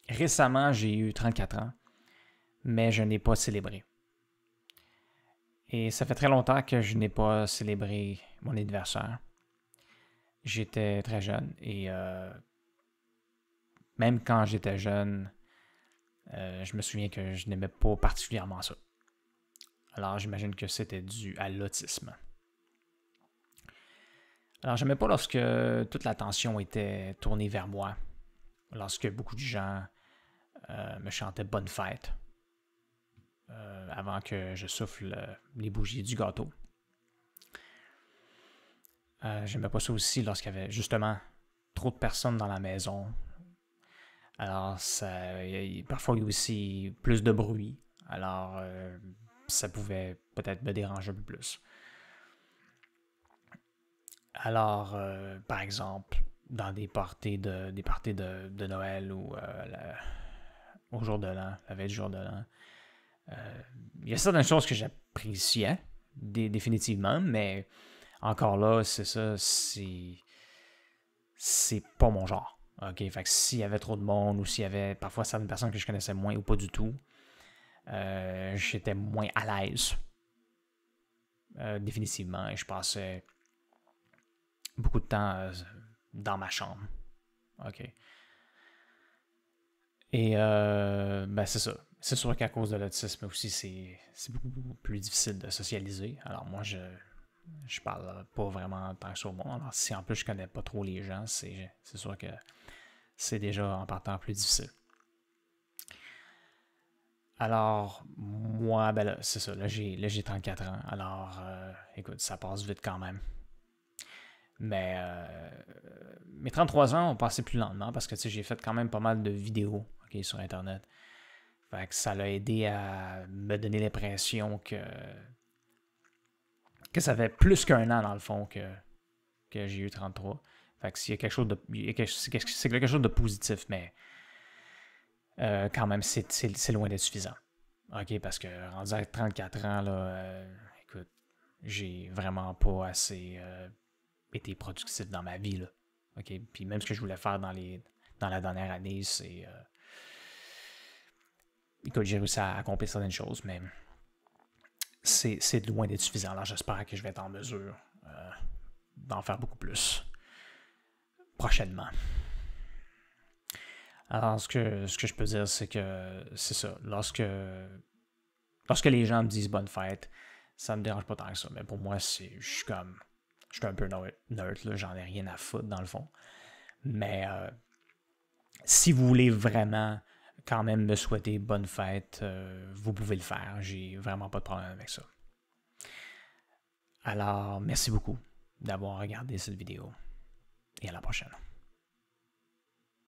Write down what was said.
récemment, j'ai eu 34 ans, mais je n'ai pas célébré. Et ça fait très longtemps que je n'ai pas célébré mon anniversaire. J'étais très jeune et même quand j'étais jeune, je me souviens que je n'aimais pas particulièrement ça. Alors j'imagine que c'était dû à l'autisme. Alors j'aimais pas lorsque toute l'attention était tournée vers moi, lorsque beaucoup de gens me chantaient bonne fête avant que je souffle les bougies du gâteau. J'aimais pas ça aussi lorsqu'il y avait justement trop de personnes dans la maison. Alors, parfois, il y a aussi plus de bruit. Alors, ça pouvait peut-être me déranger un peu plus. Alors, par exemple, dans des parties de Noël ou au jour de l'an, la veille du jour de l'an, il y a certaines choses que j'appréciais définitivement, mais encore là, c'est ça, c'est pas mon genre. OK, fait que s'il y avait trop de monde ou s'il y avait parfois certaines personnes que je connaissais moins ou pas du tout, j'étais moins à l'aise. Définitivement. Et je passais beaucoup de temps dans ma chambre. OK. Et ben c'est ça. C'est sûr qu'à cause de l'autisme aussi, c'est beaucoup plus difficile de socialiser. Alors moi, je parle pas vraiment tant que ça au monde. Alors si en plus je connais pas trop les gens, c'est sûr que c'est déjà en partant plus difficile. Alors, moi, ben là, c'est ça, là j'ai 34 ans. Alors, écoute, ça passe vite quand même. Mais mes 33 ans ont passé plus lentement parce que j'ai fait quand même pas mal de vidéos sur Internet. Fait que ça l'a aidé à me donner l'impression que ça fait plus qu'un an dans le fond que j'ai eu 33. Fait que s'il y a quelque chose de. C'est quelque chose de positif, mais quand même, c'est loin d'être suffisant. OK, parce que rendu à 34 ans, là, écoute, j'ai vraiment pas assez été productif dans ma vie, là. OK, puis même ce que je voulais faire dans la dernière année, c'est... écoute, j'ai réussi à accomplir certaines choses, mais c'est loin d'être suffisant. Alors j'espère que je vais être en mesure d'en faire beaucoup plus prochainement. Alors, ce que je peux dire, c'est que c'est ça. Lorsque les gens me disent bonne fête, ça me dérange pas tant que ça. Mais pour moi, je suis un peu nerd, là, j'en ai rien à foutre dans le fond. Mais si vous voulez vraiment quand même me souhaiter bonne fête, vous pouvez le faire. J'ai vraiment pas de problème avec ça. Alors, merci beaucoup d'avoir regardé cette vidéo et à la prochaine.